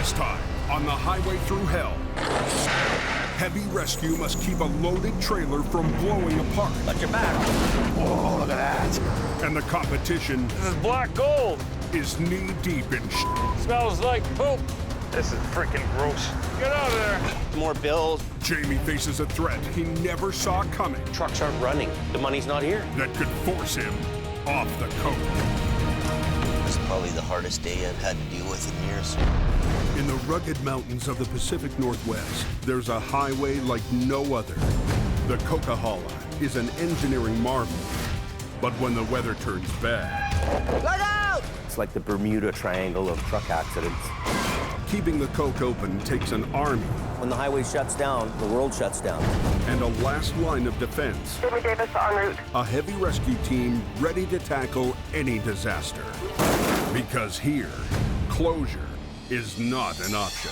This time, on the highway through hell, heavy rescue must keep a loaded trailer from blowing apart. Watch your back. Oh, look at that. And the competition This is black gold. is knee-deep in Smells like poop. This is freaking gross. Get out of there. More bills. Jamie faces a threat he never saw coming Trucks aren't running. The money's not here. that could force him off the coke. This is probably the hardest day I've had to deal with in years. In the rugged mountains of the Pacific Northwest, there's a highway like no other. The Coquihalla is an engineering marvel. But when the weather turns bad, Look out! It's like the Bermuda Triangle of truck accidents. keeping the coke open takes an army When the highway shuts down, the world shuts down. and a last line of defense. Jimmy Davis en route. A heavy rescue team ready to tackle any disaster. Because here, closure is not an option.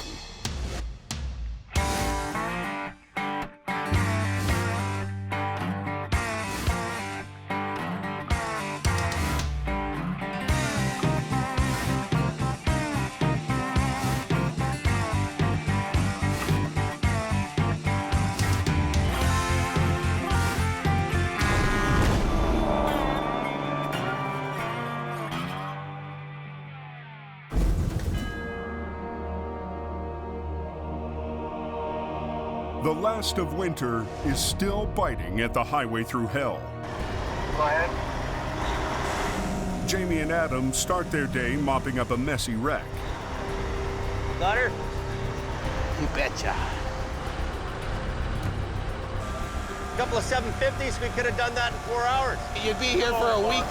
The last of winter is still biting at the highway through hell. Go ahead. Jamie and Adam start their day mopping up a messy wreck. Got her? You betcha. A couple of 750s, we could have done that in 4 hours. You'd be here for a week.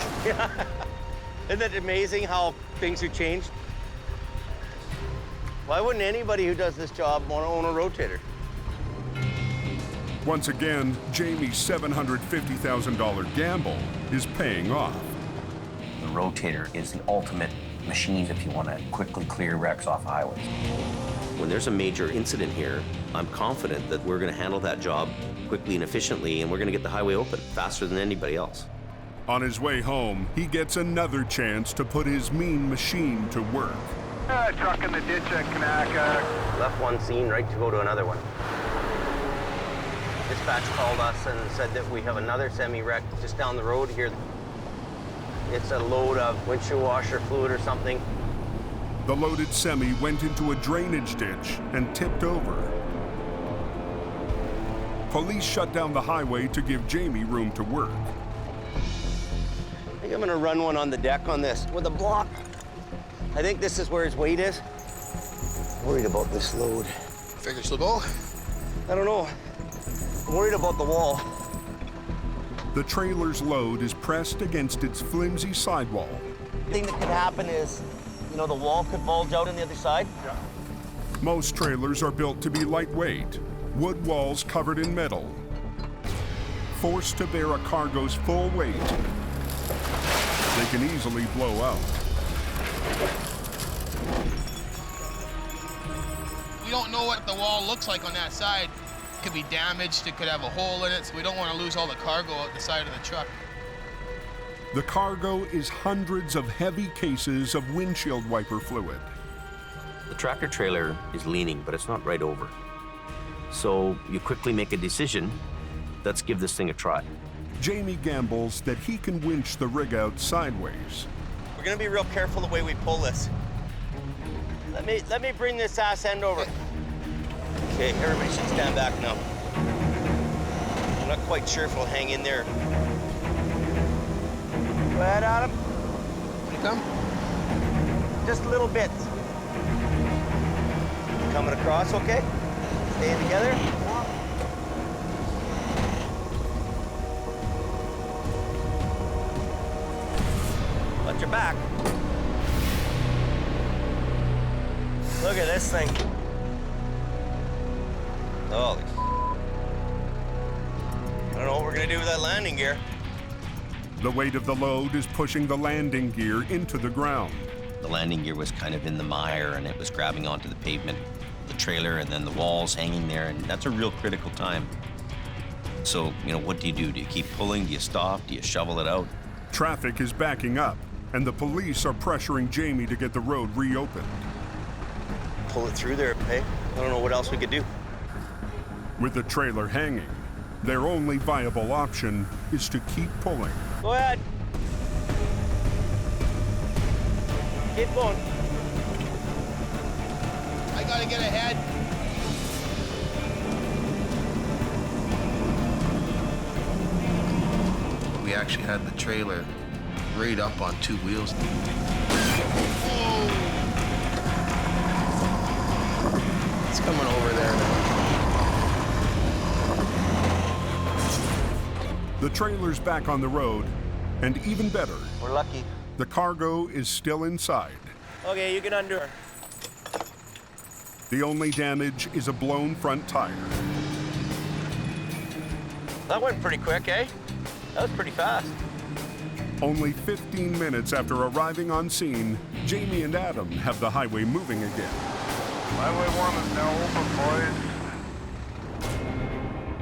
Isn't it amazing how things have changed? Why wouldn't anybody who does this job want to own a rotator? Once again, Jamie's $750,000 gamble is paying off. The rotator is the ultimate machine if you want to quickly clear wrecks off highways. When there's a major incident here, I'm confident that we're going to handle that job quickly and efficiently, and we're going to get the highway open faster than anybody else. On his way home, he gets another chance to put his mean machine to work. Truck in the ditch at Kanaka. Left one scene right to go to another one. Dispatch called us and said that we have another semi-wreck just down the road here. It's a load of windshield washer fluid or something. The loaded semi went into a drainage ditch and tipped over. Police shut down the highway to give Jamie room to work. I think I'm gonna run one on the deck on this with a block. I think this is where his weight is. Worried about this load. Figure so go. I don't know. I'm worried about the wall. The trailer's load is pressed against its flimsy sidewall. The thing that could happen is, you know, the wall could bulge out on the other side. Most trailers are built to be lightweight, wood walls covered in metal. Forced to bear a cargo's full weight, they can easily blow out. We don't know what the wall looks like on that side. It could be damaged, it could have a hole in it, so we don't want to lose all the cargo out the side of the truck. The cargo is hundreds of heavy cases of windshield wiper fluid. The tractor trailer is leaning, but it's not right over. So you quickly make a decision, let's give this thing a try. Jamie gambles that he can winch the rig out sideways. We're gonna be real careful the way we pull this. Let me bring this ass end over. Okay, everybody should stand back now. I'm not quite sure if it'll hang in there. Go ahead, Adam. You come? Just a little bit. Coming across, okay? Staying together. Watch your back. Look at this thing. Holy. I don't know what we're gonna do with that landing gear. The weight of the load is pushing the landing gear into the ground. The landing gear was kind of in the mire and it was grabbing onto the pavement, the trailer, and then the walls hanging there, and that's a real critical time. So, you know, what do? Do you keep pulling? Do you stop? Do you shovel it out? Traffic is backing up, and the police are pressuring Jamie to get the road reopened. pull it through there, hey? I don't know what else we could do. With the trailer hanging, their only viable option is to keep pulling. Go ahead. Keep going. I gotta get ahead. We actually had the trailer right up on two wheels. Oh. It's coming over there now. The trailer's back on the road, and even better, We're lucky. the cargo is still inside. Okay, you can undo her. The only damage is a blown front tire. That went pretty quick, eh? That was pretty fast. Only 15 minutes after arriving on scene, Jamie and Adam have the highway moving again. Highway 1 is now open, boys.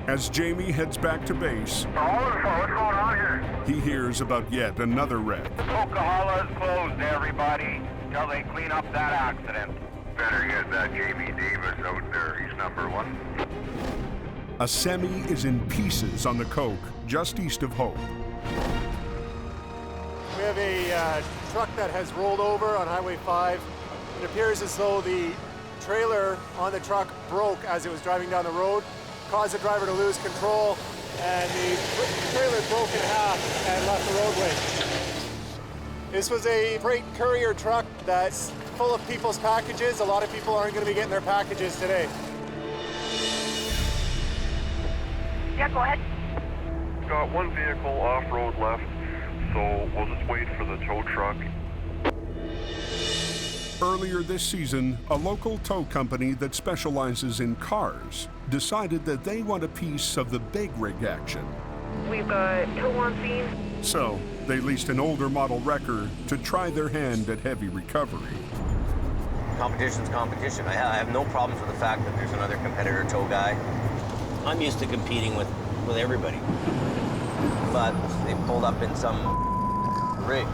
As Jamie heads back to base, What's going on here? he hears about yet another wreck. Coca-Cola is closed, everybody, till they clean up that accident. Better get that Jamie Davis out there. He's number 1. A semi is in pieces on the Coke just east of Hope. We have a truck that has rolled over on Highway 5. It appears as though the trailer on the truck broke as it was driving down the road, caused the driver to lose control, and the trailer broke in half and left the roadway. This was a freight courier truck that's full of people's packages. A lot of people aren't going to be getting their packages today. Yeah, go ahead. Got one vehicle off-road left, so we'll just wait for the tow truck. Earlier this season, a local tow company that specializes in cars decided that they want a piece of the big rig action. We've got tow on scene. So they leased an older model wrecker to try their hand at heavy recovery. Competition's competition. I have no problems with the fact that there's another competitor tow guy. I'm used to competing with everybody. But they pulled up in some rig.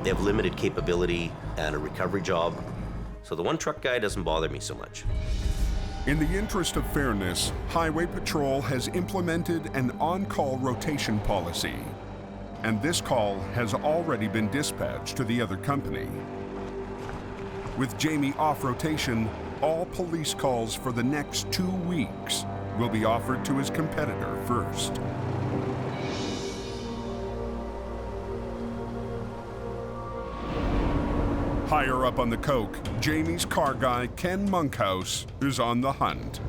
They have limited capability and a recovery job, so the one truck guy doesn't bother me so much. In the interest of fairness, Highway Patrol has implemented an on-call rotation policy, and this call has already been dispatched to the other company. With Jamie off rotation, all police calls for the next 2 weeks will be offered to his competitor first. Higher up on the Coke, Jamie's car guy, Ken Monkhouse, is on the hunt.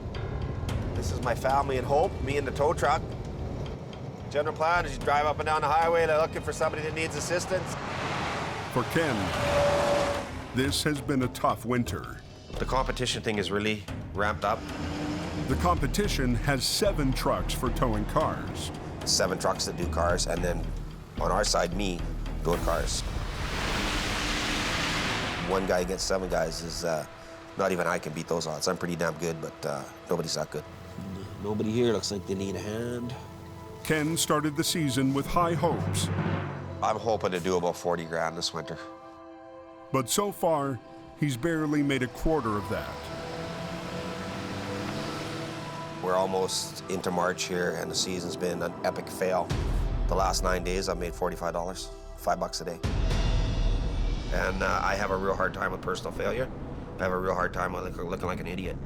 This is my family in Hope, me and the tow truck. General plan is you drive up and down the highway, they're looking for somebody that needs assistance. For Ken, this has been a tough winter. The competition thing is really ramped up. The competition has 7 trucks for towing cars. 7 trucks that do cars, and then on our side, me doing cars. One guy against 7 guys is not even I can beat those odds. I'm pretty damn good, but nobody's that good. Nobody here looks like they need a hand. Ken started the season with high hopes, I'm hoping to do about 40 grand this winter. but so far, he's barely made a quarter of that. We're almost into March here, and the season's been an epic fail. The last 9 days, I've made $45, $5 a day. And I have a real hard time with personal failure. I have a real hard time with looking like an idiot.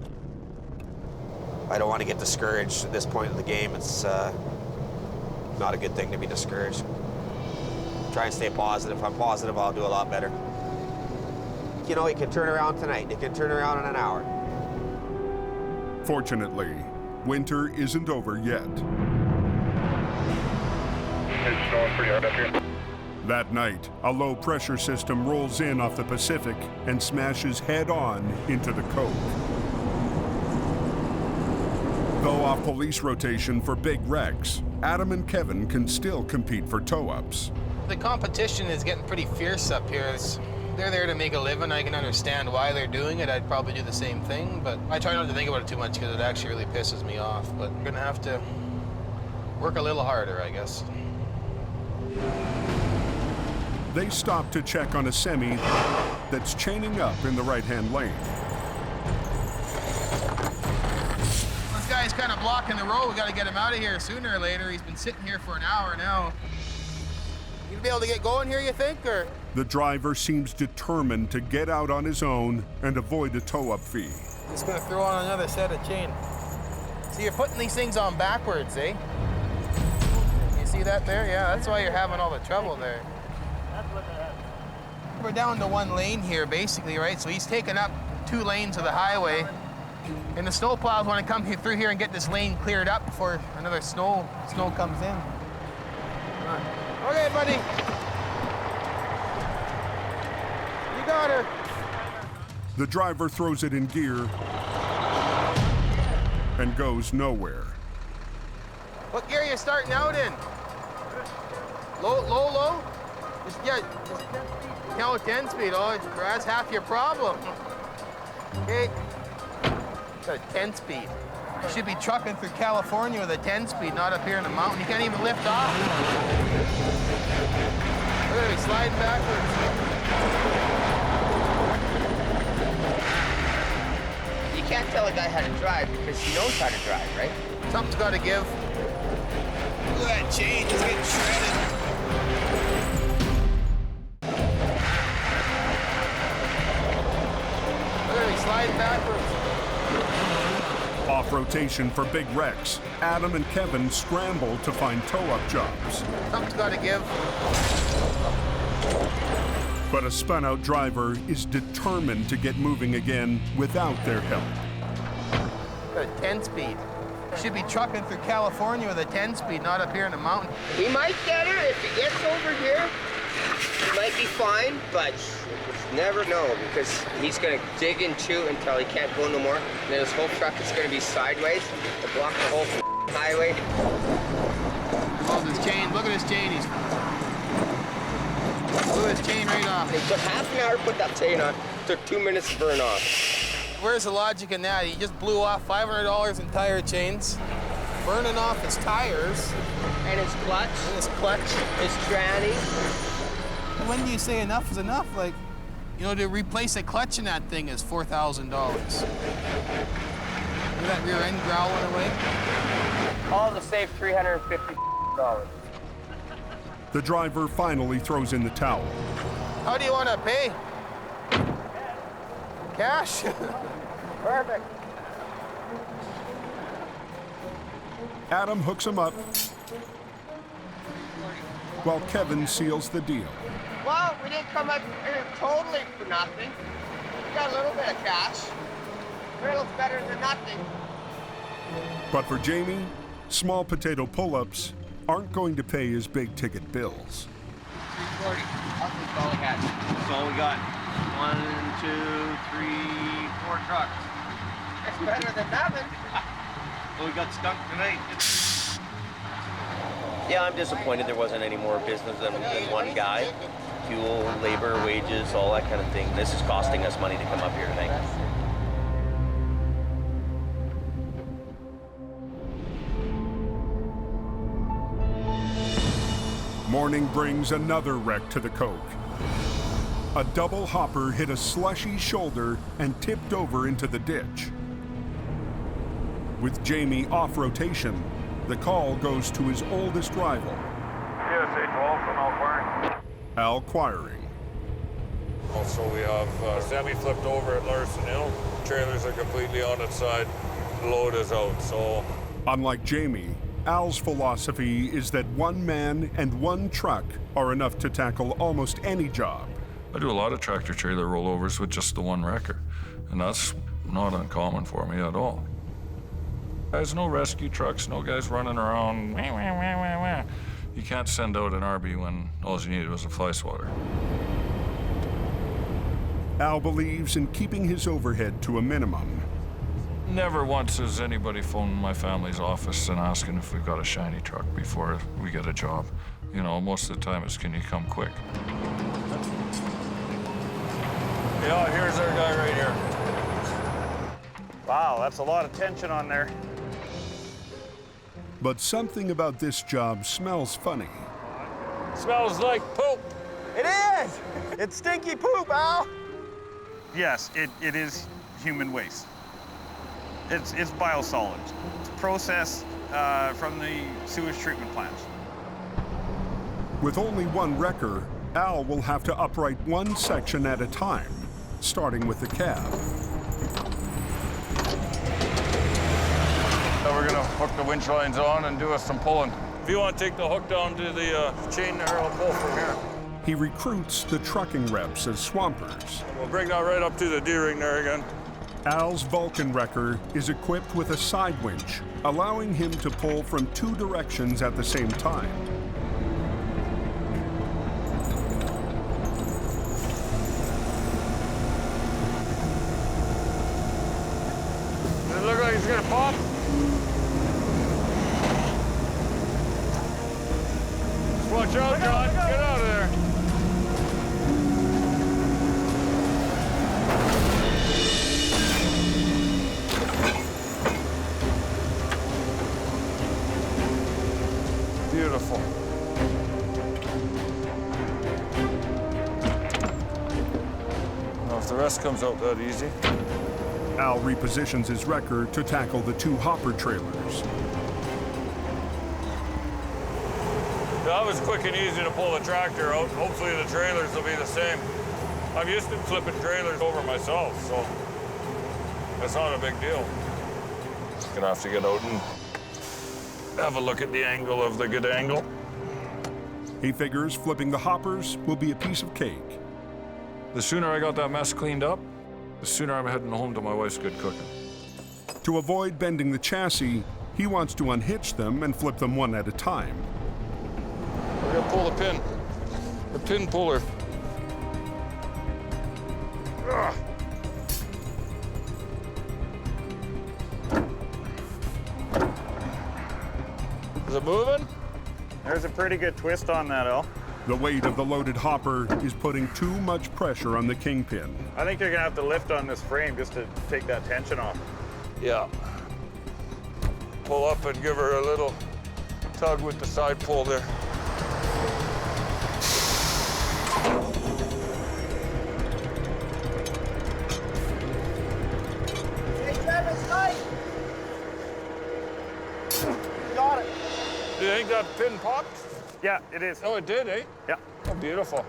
I don't want to get discouraged at this point in the game. It's not a good thing to be discouraged. Try and stay positive. If I'm positive, I'll do a lot better. You know, it can turn around tonight. It can turn around in an hour. Fortunately, winter isn't over yet. It's snowing pretty hard up here. That night, a low-pressure system rolls in off the Pacific and smashes head-on into the Coke. Though off police rotation for big wrecks, Adam and Kevin can still compete for tow-ups. The competition is getting pretty fierce up here. They're there to make a living. I can understand why they're doing it. I'd probably do the same thing, but I try not to think about it too much because it actually really pisses me off. But I'm gonna have to work a little harder, I guess. They stop to check on a semi that's chaining up in the right-hand lane. This guy's kind of blocking the road. We got to get him out of here sooner or later. He's been sitting here for an hour now. You be able to get going here, you think, or? The driver seems determined to get out on his own and avoid a tow-up fee. Just gonna throw on another set of chain. See, you're putting these things on backwards, eh? You see that there? Yeah, that's why you're having all the trouble there. We're down to one lane here, basically, right? So he's taking up 2 lanes of the highway. And the snowplows want to come through here and get this lane cleared up before another snow comes in. Okay, buddy. You got her. The driver throws it in gear and goes nowhere. What gear are you starting out in? Low? Just 10 speed. Oh, that's half your problem. Okay. Got a 10 speed. You should be trucking through California with a 10 speed, not up here in the mountain. You can't even lift off. Look at me sliding backwards. You can't tell a guy how to drive because he knows how to drive, right? Something's got to give. Look at that chain, it's getting shredded. Look at me sliding backwards. Off rotation for big wrecks, Adam and Kevin scramble to find tow-up jobs. Something's got to give. But a spun-out driver is determined to get moving again without their help. Got a 10 speed. You should be trucking through California with a 10 speed, not up here in the mountain. He might get her if he gets over here. He might be fine, but you never know because he's gonna dig and chew until he can't go no more. And then his whole truck is gonna be sideways to block the whole highway. Oh, this chain, look at his chain. Look at his chain right off. It took half an hour to put that chain on. It took 2 minutes to burn off. Where's the logic in that? He just blew off $500 in tire chains, burning off his tires. And his clutch. His tranny. When do you say enough is enough? Like, you know, to replace a clutch in that thing is $4,000. Look at that rear end growling away. All to save $350. The driver finally throws in the towel. How do you want to pay? Cash? Perfect. Adam hooks him up while Kevin seals the deal. Well, we didn't come up here totally for nothing. We got a little bit of cash. A little's better than nothing. But for Jamie, small potato pull-ups aren't going to pay his big-ticket bills. 340. That's all we had. That's all we got. 1, 2, 3, 4 trucks. It's better than nothing. Well, we got skunk tonight. Yeah, I'm disappointed there wasn't any more business than one guy. Fuel, labor, wages, all that kind of thing. This is costing us money to come up here tonight. Morning brings another wreck to the Coke. A double hopper hit a slushy shoulder and tipped over into the ditch. With Jamie off rotation, the call goes to his oldest rival, USA 12 from Alquire. Al Quiring. Also, we have a semi flipped over at Larson Hill. Trailers are completely on its side. The load is out, so. Unlike Jamie, Al's philosophy is that one man and one truck are enough to tackle almost any job. I do a lot of tractor-trailer rollovers with just the one wrecker, and that's not uncommon for me at all. There's no rescue trucks, no guys running around. Wah, wah, wah, wah, wah. You can't send out an RB when all you needed was a fly swatter. Al believes in keeping his overhead to a minimum. Never once has anybody phoned my family's office and asking if we've got a shiny truck before we get a job. You know, most of the time it's, can you come quick? Yeah, here's our guy right here. Wow, that's a lot of tension on there. But something about this job smells funny. Smells like poop. It is! It's stinky poop, Al! Yes, it is human waste. It's biosolids. It's processed from the sewage treatment plants. With only one wrecker, Al will have to upright one section at a time, starting with the cab. Now we're gonna hook the winch lines on and do us some pulling. If you want to take the hook down to the chain there, I'll pull from here. He recruits the trucking reps as swampers. We'll bring that right up to the D-ring there again. Al's Vulcan wrecker is equipped with a side winch, allowing him to pull from two directions at the same time. Does it look like it's gonna pop? Just watch out, John. Get out of there. Beautiful. Now, if the rest comes out that easy. Al repositions his wrecker to tackle the two hopper trailers. That was quick and easy to pull the tractor out. Hopefully the trailers will be the same. I'm used to flipping trailers over myself, so that's not a big deal. Gonna have to get out and have a look at the angle of the good angle. He figures flipping the hoppers will be a piece of cake. The sooner I got that mess cleaned up, the sooner I'm heading home to my wife's good cooking. To avoid bending the chassis, he wants to unhitch them and flip them one at a time. We're gonna pull the pin puller. Ugh. Is it moving? There's a pretty good twist on that, Al. The weight of the loaded hopper is putting too much pressure on the kingpin. I think you're gonna have to lift on this frame just to take that tension off. Yeah. Pull up and give her a little tug with the side pull there. Hey, Travis, tight! Got it. Do you think that pin popped? Yeah, it is. Oh, it did, eh? Yeah. Oh, beautiful.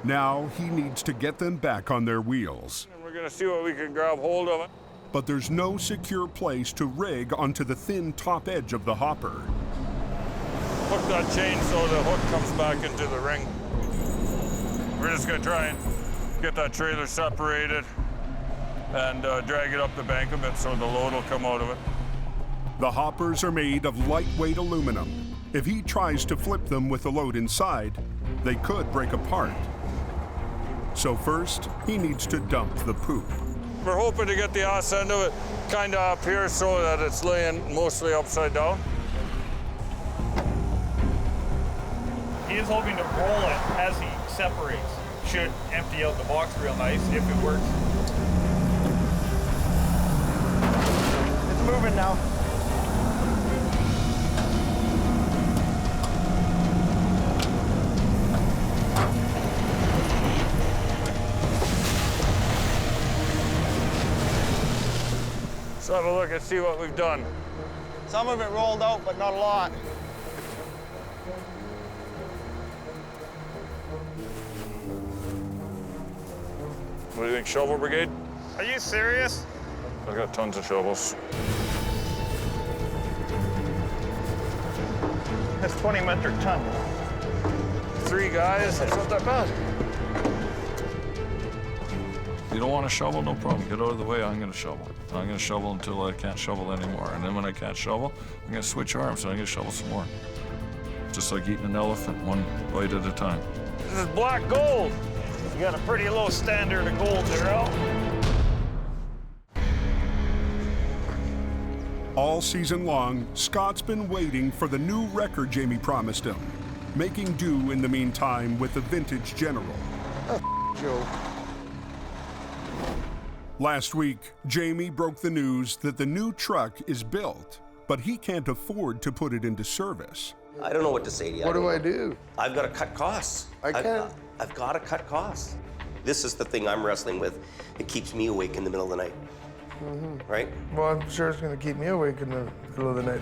Now he needs to get them back on their wheels. And we're gonna see what we can grab hold of it. But there's no secure place to rig onto the thin top edge of the hopper. Hook that chain so the hook comes back into the ring. We're just gonna try and get that trailer separated and drag it up the bank a bit so the load will come out of it. The hoppers are made of lightweight aluminum. If he tries to flip them with the load inside, they could break apart. So first, he needs to dump the poop. We're hoping to get the ass end of it kind of up here so that it's laying mostly upside down. He is hoping to roll it as he separates. Should empty out the box real nice if it works. It's moving now. Let's have a look and see what we've done. Some of it rolled out, but not a lot. What do you think, shovel brigade? Are you serious? I've got tons of shovels. That's 20 metric ton. 3 guys, that's not that bad. You don't want to shovel? No problem. Get out of the way. I'm going to shovel. I'm going to shovel until I can't shovel anymore. And then when I can't shovel, I'm going to switch arms and I'm going to shovel some more. Just like eating an elephant, one bite at a time. This is black gold. You got a pretty low standard of gold there, Al. All season long, Scott's been waiting for the new record Jamie promised him, making do in the meantime with the vintage General. Joe. Last week, Jamie broke the news that the new truck is built, but he can't afford to put it into service. I don't know what to say to you. What do I do? I've got to cut costs. I can't. I've got to cut costs. This is the thing I'm wrestling with. It keeps me awake in the middle of the night. Mm-hmm. Right? Well, I'm sure it's going to keep me awake in the middle of the night.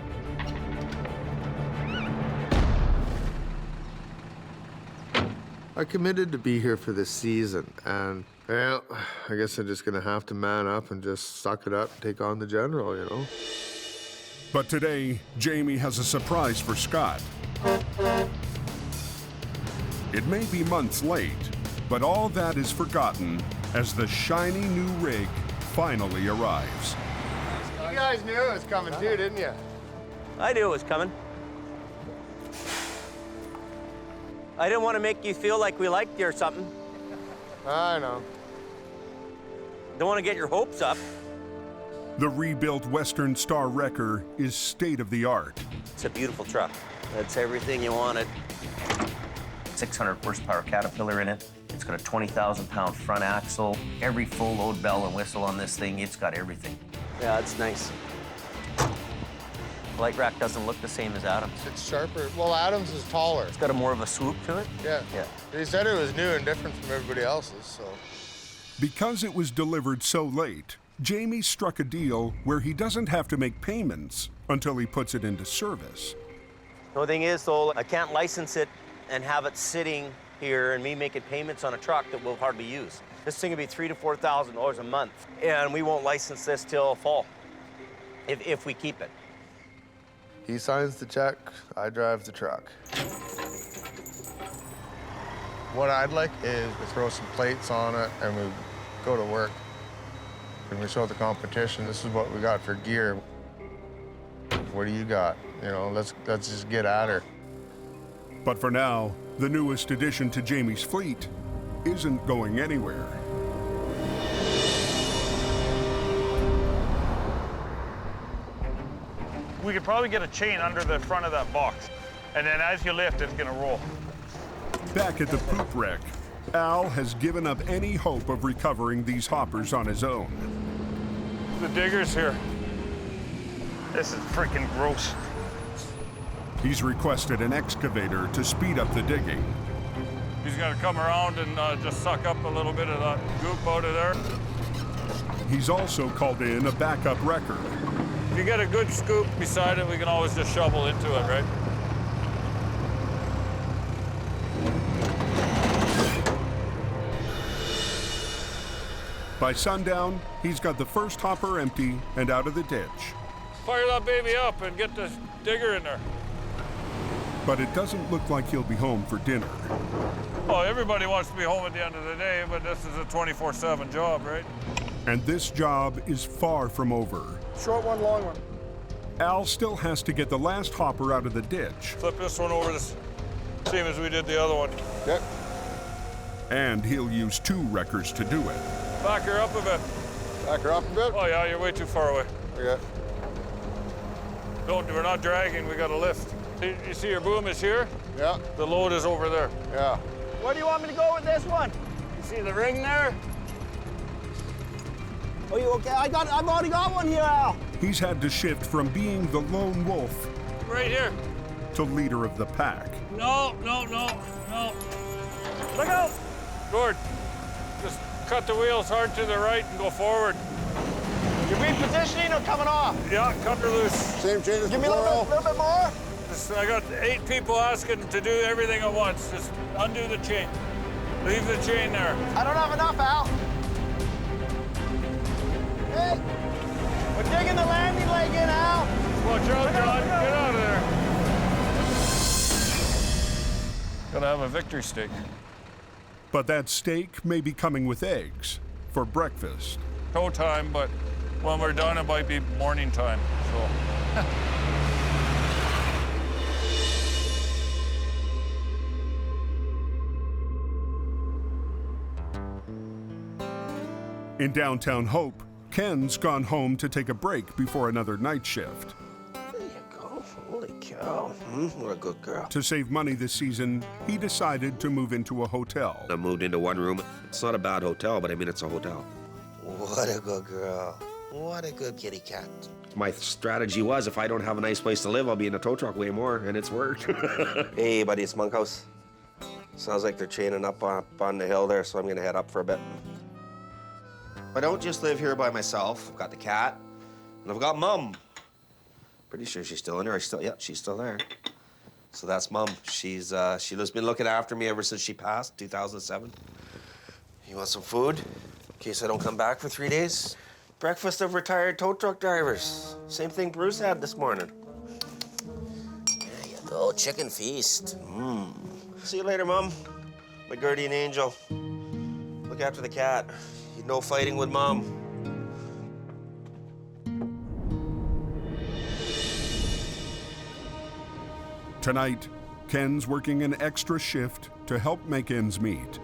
I committed to be here for this season, and well, I guess I'm just going to have to man up and just suck it up and take on the general, you know? But today, Jamie has a surprise for Scott. It may be months late, but all that is forgotten as the shiny new rig finally arrives. You guys knew it was coming too, didn't you? I knew it was coming. I didn't want to make you feel like we liked you or something. I know. Don't want to get your hopes up. The rebuilt Western Star Wrecker is state-of-the-art. It's a beautiful truck. That's everything you wanted. 600 horsepower Caterpillar in it. It's got a 20,000-pound front axle. Every full load bell and whistle on this thing, it's got everything. Yeah, it's nice. Light rack doesn't look the same as Adam's. It's sharper. Well, Adam's is taller. It's got a more of a swoop to it. Yeah. Yeah. He said it was new and different from everybody else's, so. Because it was delivered so late, Jamie struck a deal where he doesn't have to make payments until he puts it into service. The only thing is, though, I can't license it and have it sitting here and me making payments on a truck that we'll hardly use. This thing will be $3,000 to $4,000 a month, and we won't license this till fall, if we keep it. He signs the check, I drive the truck. What I'd like is to throw some plates on it and we go to work. And we show the competition, this is what we got for gear. What do you got? You know, let's just get at her. But for now, the newest addition to Jamie's fleet isn't going anywhere. We could probably get a chain under the front of that box, and then as you lift, it's gonna roll. Back at the poop wreck, Al has given up any hope of recovering these hoppers on his own. The digger's here. This is freaking gross. He's requested an excavator to speed up the digging. He's gonna come around and just suck up a little bit of that goop out of there. He's also called in a backup wrecker. If you get a good scoop beside it, we can always just shovel into it, right? By sundown, he's got the first hopper empty and out of the ditch. Fire that baby up and get the digger in there. But it doesn't look like he'll be home for dinner. Oh, everybody wants to be home at the end of the day, but this is a 24/7 job, right? And this job is far from over. Short one, long one. Al still has to get the last hopper out of the ditch. Flip this one over the same as we did the other one. Yep. And he'll use 2 wreckers to do it. Back her up a bit. Back her up a bit? Oh yeah, you're way too far away. Okay. We're not dragging, we got to lift. You see your boom is here? Yeah. The load is over there. Yeah. Where do you want me to go with this one? You see the ring there? Oh, you okay? I've already got one here, Al. He's had to shift from being the lone wolf Right here. to leader of the pack. No. Look out! Gord, just cut the wheels hard to the right and go forward. You're repositioning or coming off? Yeah, cut her loose. Same chain as Give me a little bit more. I got 8 people asking to do everything at once. Just undo the chain. Leave the chain there. I don't have enough, Al. Hey, we're digging the landing leg in, Al. Watch out, John. Get out of there. Gotta have a victory steak. But that steak may be coming with eggs for breakfast. Tow time, but when we're done, it might be morning time, so. In downtown Hope, Ken's gone home to take a break before another night shift. There you go. Holy cow. What a good girl. To save money this season, he decided to move into a hotel. I moved into one room. It's not a bad hotel, but I mean, it's a hotel. What a good girl. What a good kitty cat. My strategy was, if I don't have a nice place to live, I'll be in a tow truck way more, and it's worked. Hey, buddy, it's Monkhouse. Sounds like they're chaining up on the hill there, so I'm gonna head up for a bit. I don't just live here by myself. I've got the cat, and I've got Mum. Pretty sure she's still in there. Yeah, she's still there. So that's Mum. She's been looking after me ever since she passed, 2007. You want some food? In case I don't come back for 3 days? Breakfast of retired tow truck drivers. Same thing Bruce had this morning. There you go, chicken feast. See you later, Mum. My guardian angel. Look after the cat. No fighting with Mom. Tonight, Ken's working an extra shift to help make ends meet.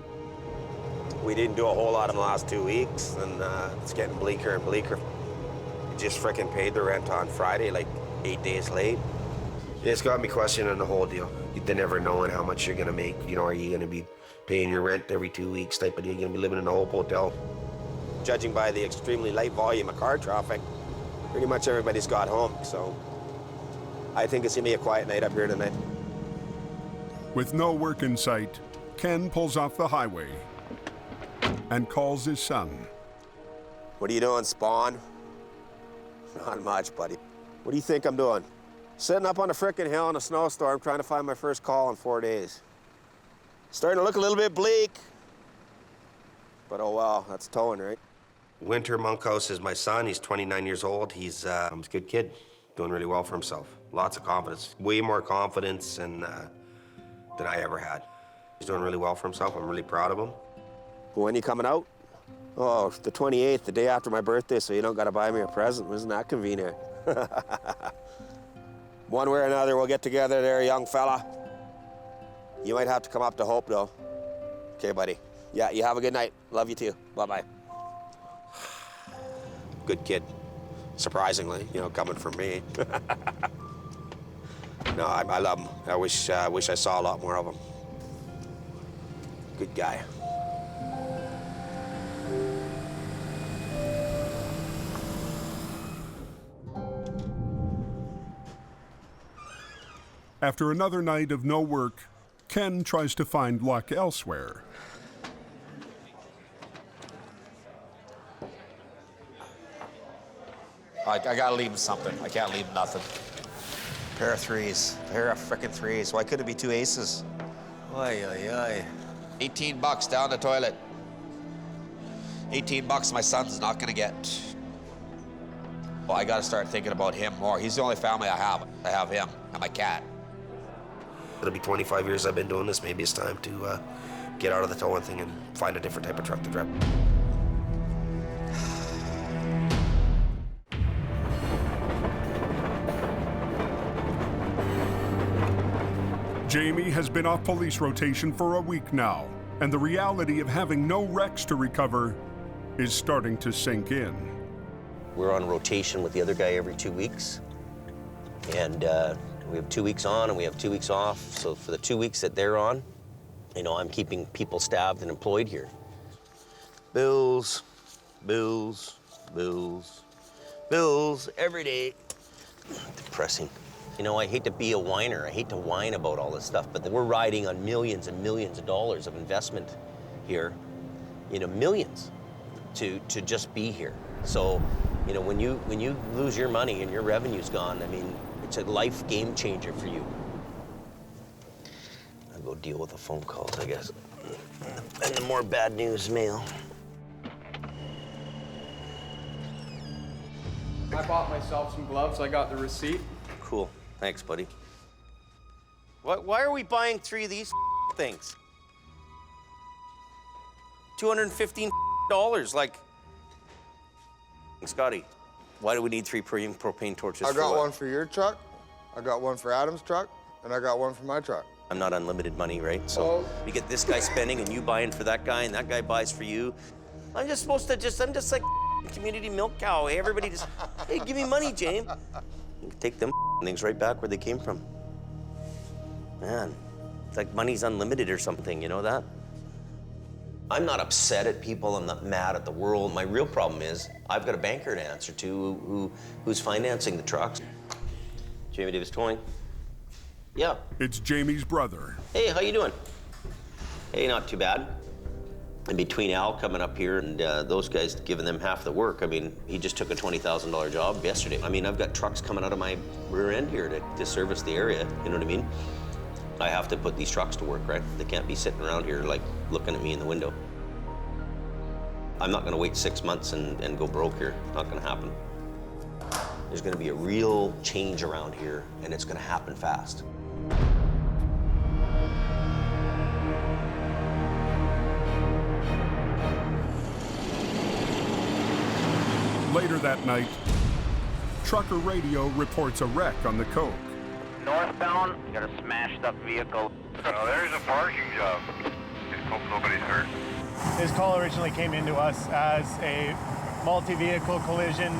We didn't do a whole lot in the last 2 weeks, and it's getting bleaker and bleaker. We just frickin' paid the rent on Friday, like 8 days late. It's got me questioning the whole deal. You're never knowing how much you're gonna make. You know, are you gonna be paying your rent every 2 weeks type of deal? You're gonna be living in a whole hotel. Judging by the extremely light volume of car traffic, pretty much everybody's got home, so I think it's gonna be a quiet night up here tonight. With no work in sight, Ken pulls off the highway and calls his son. What are you doing, Spawn? Not much, buddy. What do you think I'm doing? Sitting up on a frickin' hill in a snowstorm trying to find my first call in 4 days. Starting to look a little bit bleak. But oh well, that's towing, right? Winter Monkhouse is my son. He's 29 years old. He's a good kid, doing really well for himself. Lots of confidence, way more confidence than I ever had. He's doing really well for himself. I'm really proud of him. When are you coming out? Oh, the 28th, the day after my birthday, so you don't gotta buy me a present. Isn't that convenient? One way or another, we'll get together there, young fella. You might have to come up to Hope, though. Okay, buddy. Yeah, you have a good night. Love you too. Bye-bye. Good kid. Surprisingly, you know, coming from me. No, I love him. I wish I saw a lot more of him. Good guy. After another night of no work, Ken tries to find luck elsewhere. I gotta leave him something. I can't leave him nothing. Pair of threes. Pair of frickin' threes. Why couldn't it be 2 aces? Oy, oy, oy. $18 down the toilet. $18 my son's not gonna get. Well, I gotta start thinking about him more. He's the only family I have. I have him and my cat. It'll be 25 years I've been doing this. Maybe it's time to get out of the towing thing and find a different type of truck to drive. Jamie has been off police rotation for a week now, and the reality of having no wrecks to recover is starting to sink in. We're on rotation with the other guy every 2 weeks, and we have 2 weeks on and we have 2 weeks off. So for the 2 weeks that they're on, you know, I'm keeping people staffed and employed here. Bills, bills, bills, bills every day. Depressing. You know, I hate to be a whiner. I hate to whine about all this stuff, but we're riding on millions and millions of dollars of investment here. You know, millions to just be here. So, you know, when you lose your money and your revenue's gone, I mean, it's a life game changer for you. I'll go deal with the phone calls, I guess. And the more bad news mail. I bought myself some gloves. I got the receipt. Cool. Thanks, buddy. Why are we buying 3 of these things? $215, like. Scotty, why do we need 3 premium propane torches? I got one for your truck, I got one for Adam's truck, and I got one for my truck. I'm not unlimited money, right? So we get this guy spending and you buying for that guy and that guy buys for you. I'm just like community milk cow. Hey, everybody just, hey, give me money, James. You can take them things right back where they came from. Man, it's like money's unlimited or something, you know that? I'm not upset at people, I'm not mad at the world. My real problem is I've got a banker to answer to who's financing the trucks. Jamie Davis Towing. Yeah. It's Jamie's brother. Hey, how you doing? Hey, not too bad. And between Al coming up here and those guys giving them half the work, I mean, he just took a $20,000 job yesterday. I mean, I've got trucks coming out of my rear end here to service the area, you know what I mean? I have to put these trucks to work, right? They can't be sitting around here like looking at me in the window. I'm not gonna wait 6 months and go broke here. Not gonna happen. There's gonna be a real change around here and it's gonna happen fast. Later that night, trucker radio reports a wreck on the Coke. Northbound, you got a smashed up vehicle. Oh, there's a parking job. Just hope nobody's hurt. His call originally came into us as a multi-vehicle collision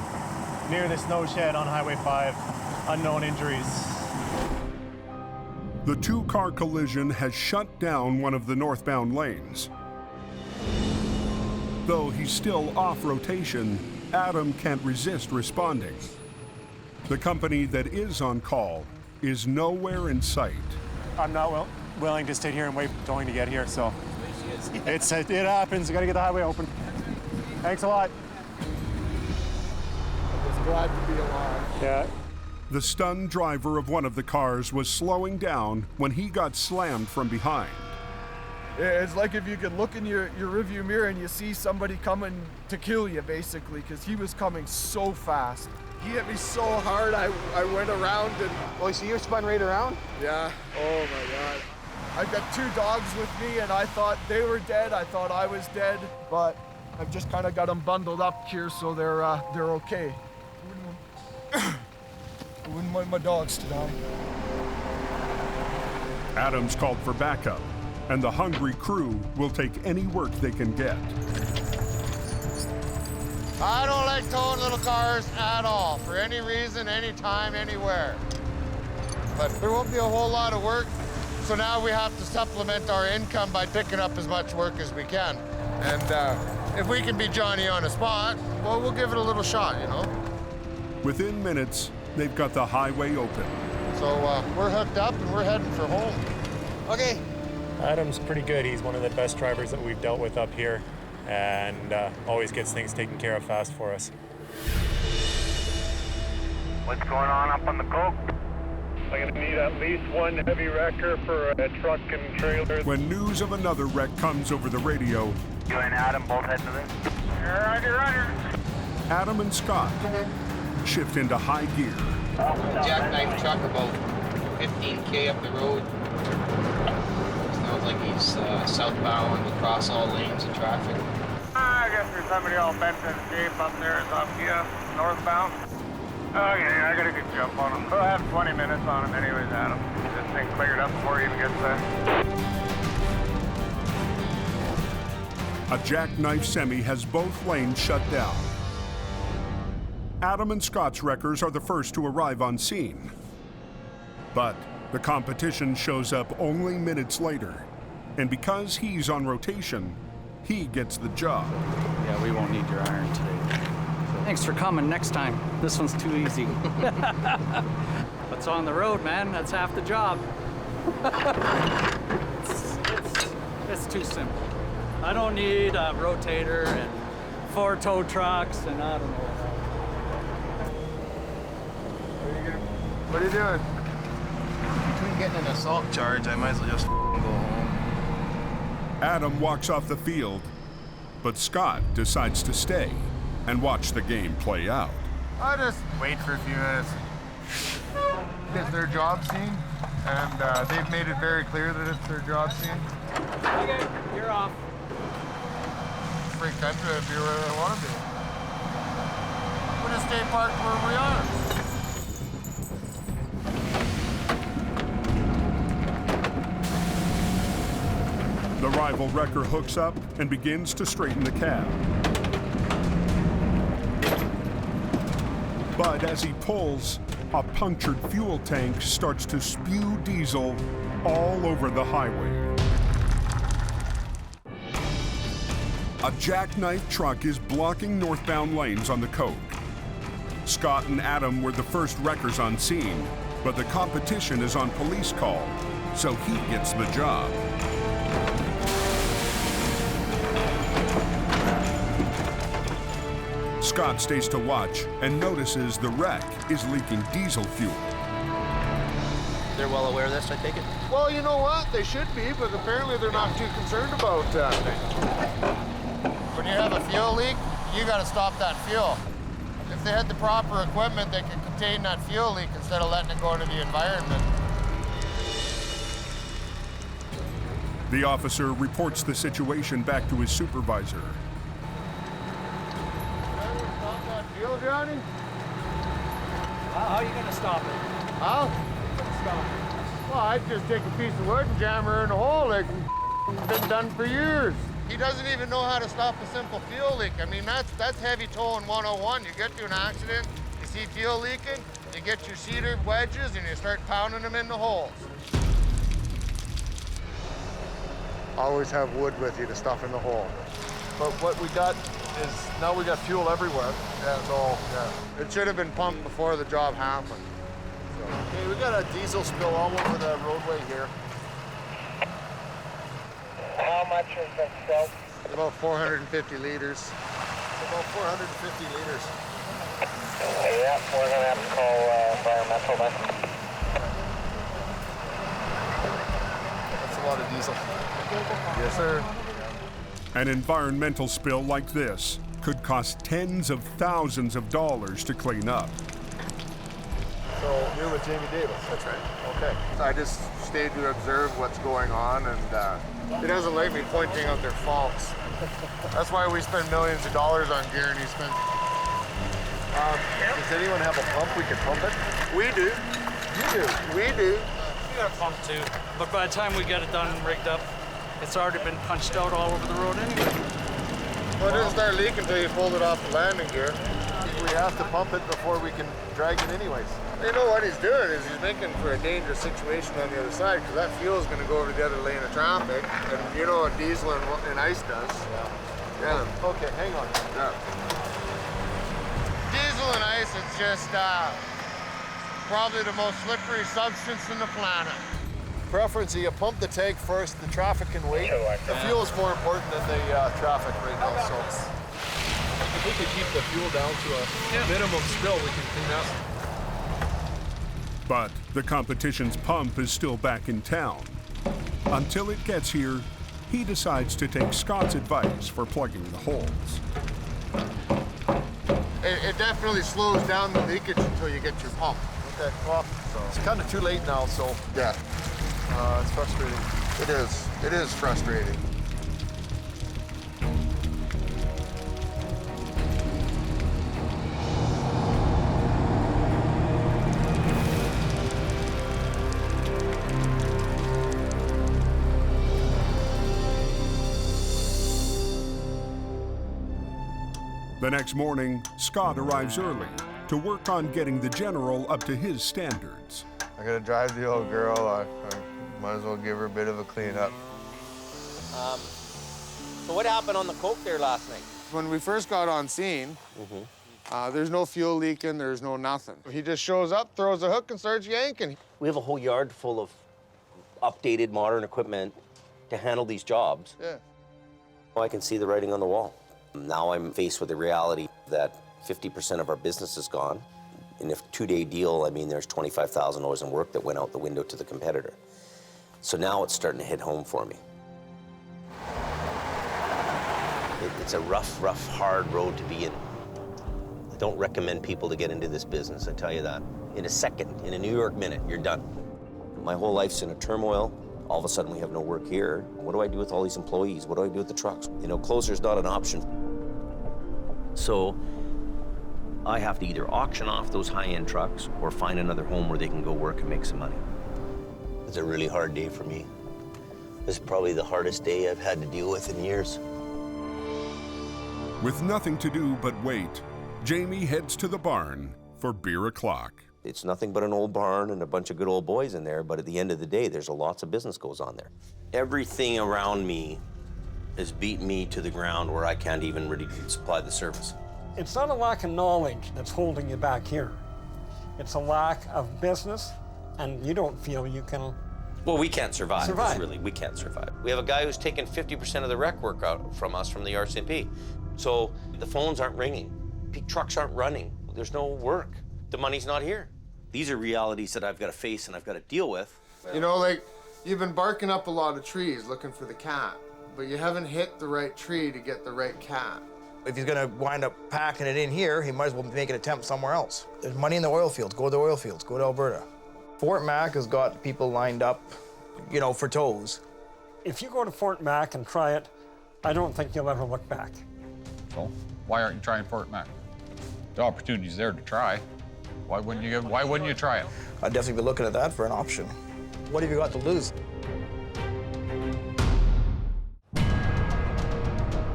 near the snow shed on Highway 5. Unknown injuries. The two-car collision has shut down one of the northbound lanes. Though he's still off rotation, Adam can't resist responding. The company that is on call is nowhere in sight. I'm not willing to stay here and wait for towing to get here, so it happens. You gotta get the highway open. Thanks a lot. I'm just glad to be alive. Yeah. The stunned driver of one of the cars was slowing down when he got slammed from behind. It's like if you could look in your rearview mirror and you see somebody coming to kill you, basically, because he was coming so fast. He hit me so hard, I went around and... Oh, so you're spun right around? Yeah. Oh, my God. I've got 2 dogs with me, and I thought they were dead. I thought I was dead, but I've just kind of got them bundled up here so they're okay. I wouldn't want my dogs to die. Adams called for backup, and the hungry crew will take any work they can get. I don't like towing little cars at all, for any reason, anytime, anywhere. But there won't be a whole lot of work, so now we have to supplement our income by picking up as much work as we can. And if we can be Johnny on the spot, well, we'll give it a little shot, you know? Within minutes, they've got the highway open. So we're hooked up and we're heading for home. Okay. Adam's pretty good. He's one of the best drivers that we've dealt with up here, and always gets things taken care of fast for us. What's going on up on the Coke? I'm gonna need at least one heavy wrecker for a truck and trailer. When news of another wreck comes over the radio, You and Adam both heading to this? Roger. Adam and Scott shift into high gear. Jackknife truck about 15K up the road. Sounds like he's southbound across all lanes of traffic. I guess there's somebody all bent in shape up there is up here, northbound. Okay, I got a good jump on him. We'll have 20 minutes on him anyways, Adam. This thing cleared up before he even gets there. A jackknife semi has both lanes shut down. Adam and Scott's wreckers are the first to arrive on scene. But the competition shows up only minutes later. And because he's on rotation, he gets the job. Yeah, we won't need your iron today. Thanks for coming next time. This one's too easy. What's on the road, man? That's half the job. It's too simple. I don't need a rotator and 4 tow trucks and I don't know. What are you doing? Between getting an assault charge, I might as well just go home. Adam walks off the field, but Scott decides to stay and watch the game play out. I'll just wait for a few minutes. It's their job scene, and they've made it very clear that it's their job scene. Okay, you're off. Free country to be where they want to be. We'll just stay parked where we are. The rival wrecker hooks up and begins to straighten the cab. But as he pulls, a punctured fuel tank starts to spew diesel all over the highway. A jackknife truck is blocking northbound lanes on the Coke. Scott and Adam were the first wreckers on scene, but the competition is on police call, so he gets the job. Scott stays to watch and notices the wreck is leaking diesel fuel. They're well aware of this, I take it? Well, you know what? They should be, but apparently they're not too concerned about that. When you have a fuel leak, you got to stop that fuel. If they had the proper equipment, they could contain that fuel leak instead of letting it go into the environment. The officer reports the situation back to his supervisor. Stop that fuel, Johnny? How are you going to stop it? How? Stop it. Well, I'd just take a piece of wood and jam her in a hole like it's been done for years. He doesn't even know how to stop a simple fuel leak. I mean, that's heavy towing 101. You get to an accident, you see fuel leaking, you get your cedar wedges and you start pounding them in the holes. Always have wood with you to stuff in the hole. But what we got is, now we got fuel everywhere. Yeah, so, yeah. It should have been pumped before the job happened. So. Okay, we got a diesel spill all over the roadway here. How much has been spilled? About 450 liters. About 450 liters. Yeah, we're gonna have to call environmental then. That's a lot of diesel. Yes, sir. An environmental spill like this could cost tens of thousands of dollars to clean up. So you're with Jamie Davis? That's right. Okay. I just stayed to observe what's going on, and he doesn't like me pointing out their faults. That's why we spend millions of dollars on gear, and he spends... Does anyone have a pump we can pump it? We do. You do. We do. We got a pump too, but by the time we get it done and rigged up, it's already been punched out all over the road anyway. Well, it didn't start leaking until you pulled it off the landing gear. We have to pump it before we can drag it anyways. You know what he's doing is he's making for a dangerous situation on the other side, because that fuel is going to go over the other lane of traffic, and you know what diesel and ice does. Yeah. Okay, hang on. Yeah. Diesel and ice, it's just probably the most slippery substance in the planet. Preference, you pump the tank first, the traffic can wait. The fuel is more important than the traffic right now, so if we could keep the fuel down to a minimum spill, we can clean up. But the competition's pump is still back in town. Until it gets here, he decides to take Scott's advice for plugging the holes. It definitely slows down the leakage until you get your pump. Okay, well, it's kind of too late now, so yeah. It's frustrating. It is. It is frustrating. The next morning, Scott arrives early to work on getting the General up to his standards. I gotta drive the old girl. I might as well give her a bit of a cleanup. So what happened on the Coke there last night? When we first got on scene, there's no fuel leaking, there's no nothing. He just shows up, throws a hook, and starts yanking. We have a whole yard full of updated modern equipment to handle these jobs. Yeah. I can see the writing on the wall. Now I'm faced with the reality that 50% of our business is gone. In a 2-day deal, I mean, there's $25,000 in work that went out the window to the competitor. So now it's starting to hit home for me. It's a rough, hard road to be in. I don't recommend people to get into this business, I tell you that. In a second, in a New York minute, you're done. My whole life's in a turmoil. All of a sudden, we have no work here. What do I do with all these employees? What do I do with the trucks? You know, closer's not an option. So I have to either auction off those high-end trucks or find another home where they can go work and make some money. It's a really hard day for me. This is probably the hardest day I've had to deal with in years. With nothing to do but wait, Jamie heads to the barn for beer o'clock. It's nothing but an old barn and a bunch of good old boys in there, but at the end of the day, there's lots of business goes on there. Everything around me has beaten me to the ground where I can't even really supply the service. It's not a lack of knowledge that's holding you back here. It's a lack of business, and you don't feel you can. Well, we can't survive. Really, we can't survive. We have a guy who's taken 50% of the rec work out from us from the RCMP. So the phones aren't ringing, trucks aren't running, there's no work. The money's not here. These are realities that I've got to face and I've got to deal with. You know, like, you've been barking up a lot of trees looking for the cat, but you haven't hit the right tree to get the right cat. If he's gonna wind up packing it in here, he might as well make an attempt somewhere else. There's money in the oil fields. Go to the oil fields. Go to Alberta. Fort Mac has got people lined up, you know, for tows. If you go to Fort Mac and try it, I don't think you'll ever look back. So why aren't you trying Fort Mac? The opportunity's there to try. Why wouldn't you try it? I'd definitely be looking at that for an option. What have you got to lose?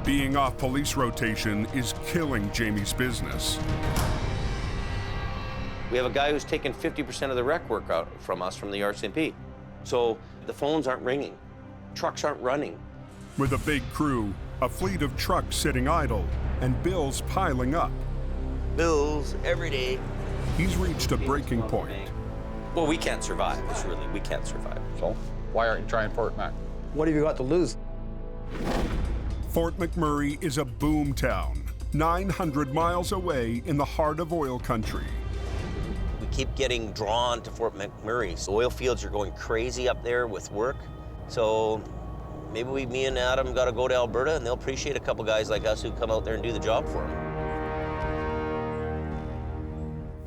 Being off police rotation is killing Jamie's business. We have a guy who's taken 50% of the rec work out from us from the RCMP. So the phones aren't ringing, trucks aren't running. With a big crew, a fleet of trucks sitting idle, and bills piling up. Bills every day. He's reached a breaking point. Well, we can't survive. We can't survive. So why aren't you trying Fort Mac? What have you got to lose? Fort McMurray is a boom town, 900 miles away in the heart of oil country. We keep getting drawn to Fort McMurray. So oil fields are going crazy up there with work. So maybe me and Adam got to go to Alberta, and they'll appreciate a couple guys like us who come out there and do the job for them.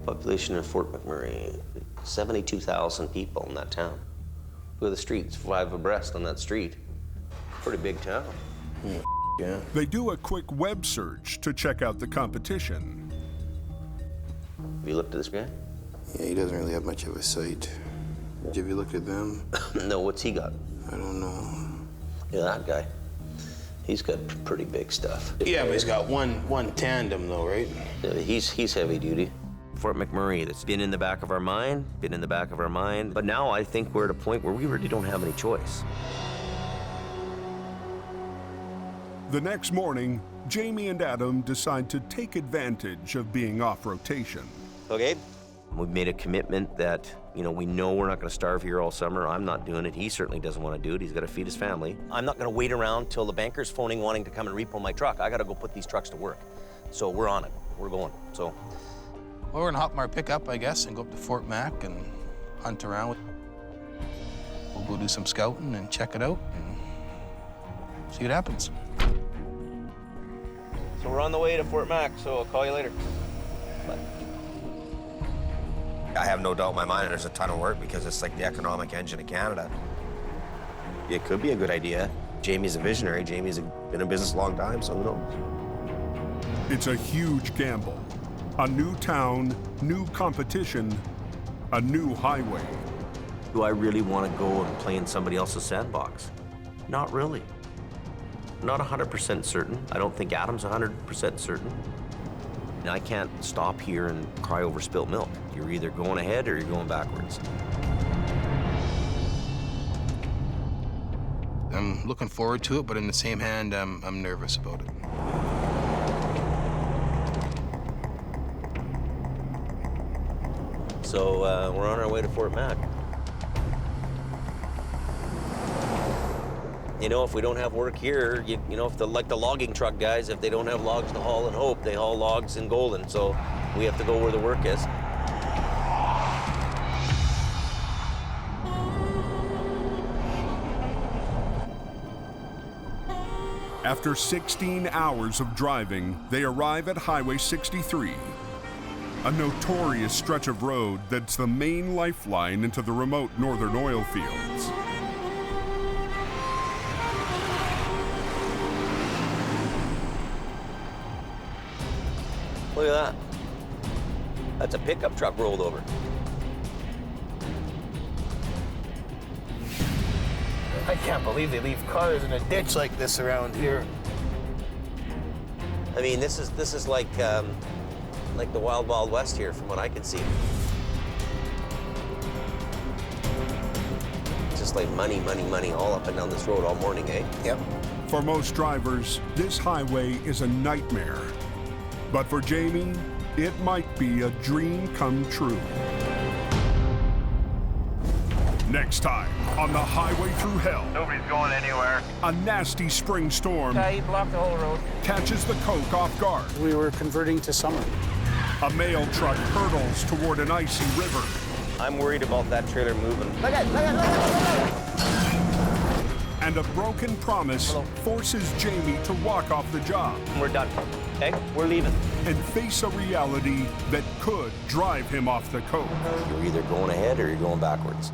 Population of Fort McMurray, 72,000 people in that town. Look at the streets, 5 abreast on that street. Pretty big town. Yeah. They do a quick web search to check out the competition. Have you looked at this guy? Yeah, he doesn't really have much of a sight. Have you looked at them? No, what's he got? I don't know. Yeah, that guy. He's got pretty big stuff. Yeah, but he's got one tandem though, right? Yeah, he's heavy duty. Fort McMurray, that's been in the back of our mind, but now I think we're at a point where we really don't have any choice. The next morning, Jamie and Adam decide to take advantage of being off rotation. Okay, we've made a commitment that, you know we're not going to starve here all summer. I'm not doing it. He certainly doesn't want to do it. He's got to feed his family. I'm not going to wait around till the banker's phoning wanting to come and repo my truck. I got to go put these trucks to work. So we're on it. We're going. So. Well, we're gonna hop in our pickup, I guess, and go up to Fort Mac and hunt around. We'll go do some scouting and check it out and see what happens. So we're on the way to Fort Mac, so I'll call you later. Bye. I have no doubt in my mind there's a ton of work because it's like the economic engine of Canada. It could be a good idea. Jamie's a visionary. Jamie's been in business a long time, so who knows? It's a huge gamble. A new town, new competition, a new highway. Do I really want to go and play in somebody else's sandbox? Not really. Not 100% certain. I don't think Adam's 100% certain. And I can't stop here and cry over spilt milk. You're either going ahead or you're going backwards. I'm looking forward to it, but in the same hand, I'm nervous about it. So we're on our way to Fort Mac. You know, if we don't have work here, you know, if like the logging truck guys, if they don't have logs to haul in Hope, they haul logs in Golden. So we have to go where the work is. After 16 hours of driving, they arrive at Highway 63, a notorious stretch of road that's the main lifeline into the remote northern oil fields. Look at that. That's a pickup truck rolled over. I can't believe they leave cars in a ditch like this around here. I mean, this is like the Wild Wild West here, from what I can see. Just like money, money, money all up and down this road all morning, eh? Yep. For most drivers, this highway is a nightmare. But for Jamie, it might be a dream come true. Next time on the highway through hell. Nobody's going anywhere. A nasty spring storm Yeah, he blocked the whole road. catches the Coke off guard. We were converting to summer. A mail truck hurtles toward an icy river. I'm worried about that trailer moving. And a broken promise forces Jamie to walk off the job. We're done, okay? We're leaving. And face a reality that could drive him off the Coke. You're either going ahead or you're going backwards.